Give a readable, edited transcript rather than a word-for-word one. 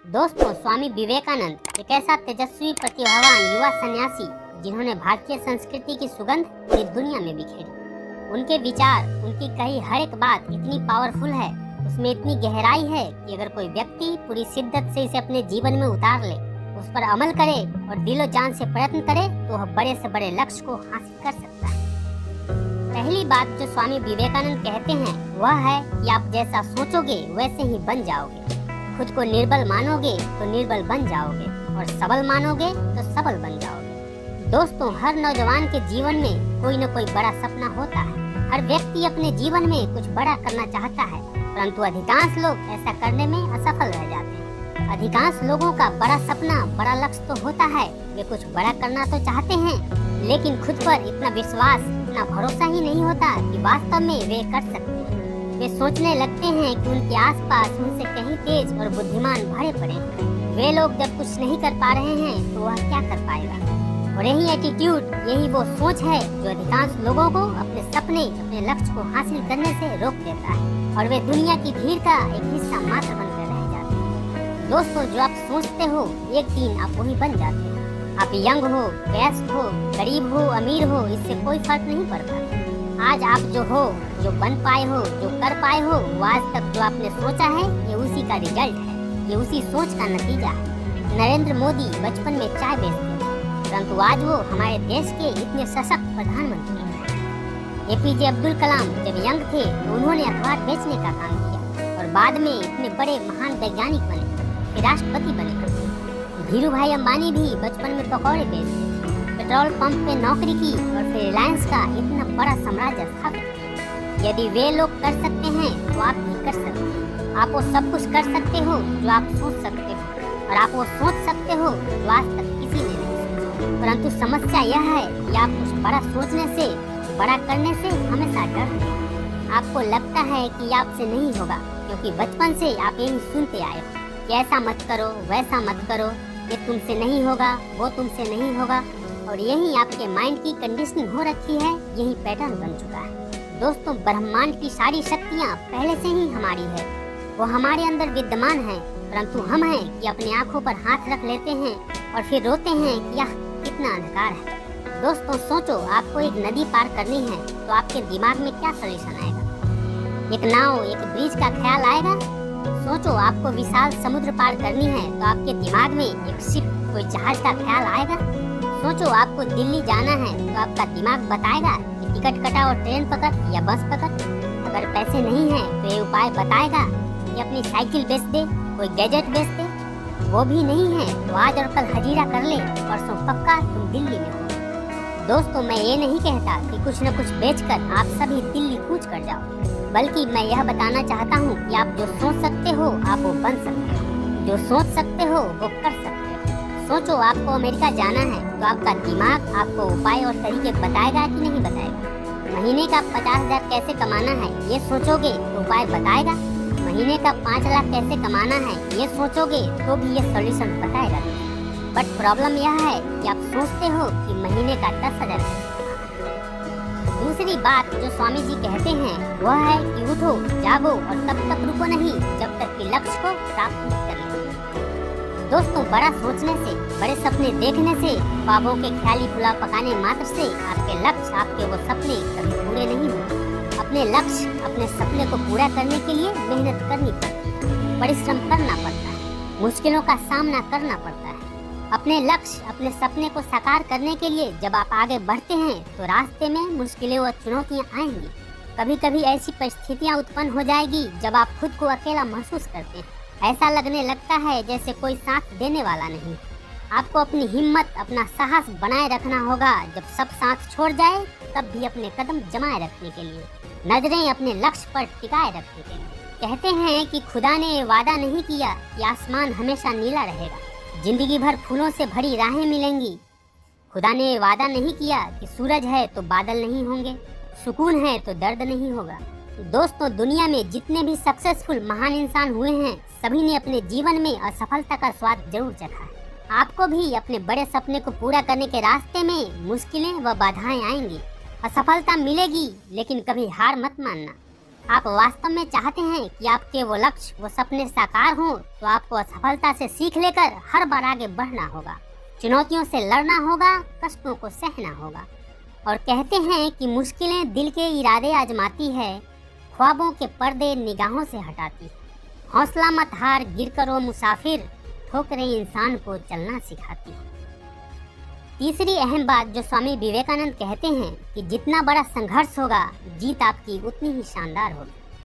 दोस्तों, स्वामी विवेकानंद एक ऐसा तेजस्वी प्रतिभावान युवा सन्यासी जिन्होंने भारतीय संस्कृति की सुगंध पूरी दुनिया में बिखेरी। उनके विचार, उनकी कही हर एक बात इतनी पावरफुल है, उसमें इतनी गहराई है कि अगर कोई व्यक्ति पूरी शिद्दत से इसे अपने जीवन में उतार ले, उस पर अमल करे और दिलो जान से प्रयत्न करे तो वह बड़े से बड़े लक्ष्य को हासिल कर सकता है। पहली बात जो स्वामी विवेकानंद कहते हैं वह है कि आप जैसा सोचोगे वैसे ही बन जाओगे। खुद को निर्बल मानोगे तो निर्बल बन जाओगे और सबल मानोगे तो सबल बन जाओगे। दोस्तों, हर नौजवान के जीवन में कोई न कोई बड़ा सपना होता है। हर व्यक्ति अपने जीवन में कुछ बड़ा करना चाहता है, परंतु अधिकांश लोग ऐसा करने में असफल रह जाते हैं। अधिकांश लोगों का बड़ा सपना, बड़ा लक्ष्य तो होता है, वे कुछ बड़ा करना तो चाहते हैं, लेकिन खुद पर इतना विश्वास, इतना भरोसा ही नहीं होता कि वास्तव में वे कर सकते हैं। वे सोचने लगते हैं कि उनके आसपास उनसे कहीं तेज और बुद्धिमान भरे पड़े हैं। वे लोग जब कुछ नहीं कर पा रहे हैं तो वह क्या कर पाएगा। और यही एटीट्यूड, यही वो सोच है जो अधिकांश लोगों को अपने सपने, अपने लक्ष्य को हासिल करने से रोक देता है और वे दुनिया की भीड़ का एक हिस्सा मात्र बनकर रह जाते हैं। दोस्तों, जो आप सोचते हो एक दिन आप वही बन जाते हैं। आप यंग हो, वयस्क हो, गरीब हो, अमीर हो, इससे कोई फर्क नहीं पड़ता। आज आप जो हो, जो बन पाए हो, जो कर पाए हो, वो आज तक जो आपने सोचा है ये उसी का रिजल्ट है, ये उसी सोच का नतीजा है। नरेंद्र मोदी बचपन में चाय बेचते थे, परंतु आज वो हमारे देश के इतने सशक्त प्रधानमंत्री हैं। एपीजे अब्दुल कलाम जब यंग थे तो उन्होंने अखबार बेचने का काम किया और बाद में इतने बड़े महान वैज्ञानिक बने, फिर राष्ट्रपति बने। धीरू भाई अंबानी भी बचपन में पकौड़े बेचते, पेट्रोल पंप पे नौकरी की और फिर रिलायंस का इतना बड़ा साम्राज्य स्थापित किया। यदि वे लोग कर सकते हैं तो आप भी कर सकते हैं। आप वो सब कुछ कर सकते हो जो आप सोच सकते हो और आप वो सोच सकते हो जो आज तक किसी ने नहीं सोचा। परंतु समस्या यह है कि आप कुछ बड़ा सोचने से, बड़ा करने से हमेशा डरते हैं। आपको लगता है कि आपसे नहीं होगा क्योंकि बचपन से आप यही सुनते आए हो कि ऐसा मत करो, वैसा मत करो, ये तुमसे नहीं होगा, वो तुमसे नहीं होगा, और यही आपके माइंड की कंडीशनिंग हो रखी है, यही पैटर्न बन चुका है। दोस्तों, ब्रह्मांड की सारी शक्तियाँ पहले से ही हमारी है, वो हमारे अंदर विद्यमान है, परंतु हम हैं कि अपनी आंखों पर हाथ रख लेते हैं और फिर रोते हैं कि यह कितना अंधकार है। दोस्तों, सोचो आपको एक नदी पार करनी है तो आपके दिमाग में क्या सॉल्यूशन आएगा? एक नाव, एक ब्रिज का ख्याल आएगा? सोचो आपको विशाल समुद्र पार करनी है तो आपके दिमाग में एक शिप, कोई जहाज का ख्याल आएगा? सोचो आपको दिल्ली जाना है तो आपका दिमाग बताएगा कि टिकट कटाओ, ट्रेन पकड़ या बस पकड़। अगर पैसे नहीं हैं तो ये उपाय बताएगा कि अपनी साइकिल बेच दे, कोई गैजेट बेच दे। वो भी नहीं है तो आज और कल हजीरा कर ले, परसों पक्का तुम दिल्ली में हो। दोस्तों, मैं ये नहीं कहता कि कुछ न कुछ बेचकर आप सभी दिल्ली कूच कर जाओ, बल्कि मैं यह बताना चाहता हूँ कि आप जो सोच सकते हो आप वो बन सकते हो, जो सोच सकते हो वो कर सकते हो। सोचो आपको अमेरिका जाना है तो आपका दिमाग आपको उपाय और तरीके बताएगा कि नहीं बताएगा? महीने का 50,000 कैसे कमाना है ये सोचोगे तो उपाय बताएगा? महीने का 5 लाख कैसे कमाना है ये सोचोगे तो भी ये सॉल्यूशन बताएगा। बट प्रॉब्लम यह है कि आप सोचते हो कि महीने का 10,000 कैसे कमाना। दूसरी बात जो स्वामी जी कहते हैं वह है कि उठो, जागो और तब तक रुको नहीं जब तक कि लक्ष्य को प्राप्त नहीं कर लेते। दोस्तों, बड़ा सोचने से, बड़े सपने देखने से, ख्वाबों के ख्याली पुलाव पकाने मात्र से आपके लक्ष्य, आपके वो सपने कभी पूरे नहीं होते। अपने लक्ष्य, अपने सपने को पूरा करने के लिए मेहनत करनी पड़ती है, परिश्रम करना पड़ता है, मुश्किलों का सामना करना पड़ता है। अपने लक्ष्य, अपने सपने को साकार करने के लिए जब आप आगे बढ़ते हैं तो रास्ते में मुश्किलें और चुनौतियाँ आएंगी। कभी कभी ऐसी परिस्थितियाँ उत्पन्न हो जाएगी जब आप खुद को अकेला महसूस करते हैं। ऐसा लगने लगता है जैसे कोई साथ देने वाला नहीं। आपको अपनी हिम्मत, अपना साहस बनाए रखना होगा। जब सब साथ छोड़ जाए तब भी अपने कदम जमाए रखने के लिए, नजरें अपने लक्ष्य पर टिकाए रखने के लिए। कहते हैं कि खुदा ने वादा नहीं किया कि आसमान हमेशा नीला रहेगा, जिंदगी भर फूलों से भरी राहें मिलेंगी। खुदा ने वादा नहीं किया कि सूरज है तो बादल नहीं होंगे, सुकून है तो दर्द नहीं होगा। दोस्तों, दुनिया में जितने भी सक्सेसफुल महान इंसान हुए हैं सभी ने अपने जीवन में असफलता का स्वाद जरूर चखा है। आपको भी अपने बड़े सपने को पूरा करने के रास्ते में मुश्किलें व बाधाएं आएंगी, असफलता मिलेगी, लेकिन कभी हार मत मानना। आप वास्तव में चाहते हैं कि आपके वो लक्ष्य, वो सपने साकार हों, तो आपको असफलता से सीख लेकर हर बार आगे बढ़ना होगा, चुनौतियों से लड़ना होगा, कष्टों को सहना होगा। और कहते हैं कि मुश्किलें दिल के इरादे आजमाती है, ख्वाबों के पर्दे निगाहों से हटाती है। हौसला मत हार, गिर कर ओ मुसाफिर, ठोकरें इंसान को चलना सिखाती है। तीसरी अहम बात जो स्वामी विवेकानंद कहते हैं कि जितना बड़ा संघर्ष होगा, जीत आपकी उतनी ही शानदार होगी।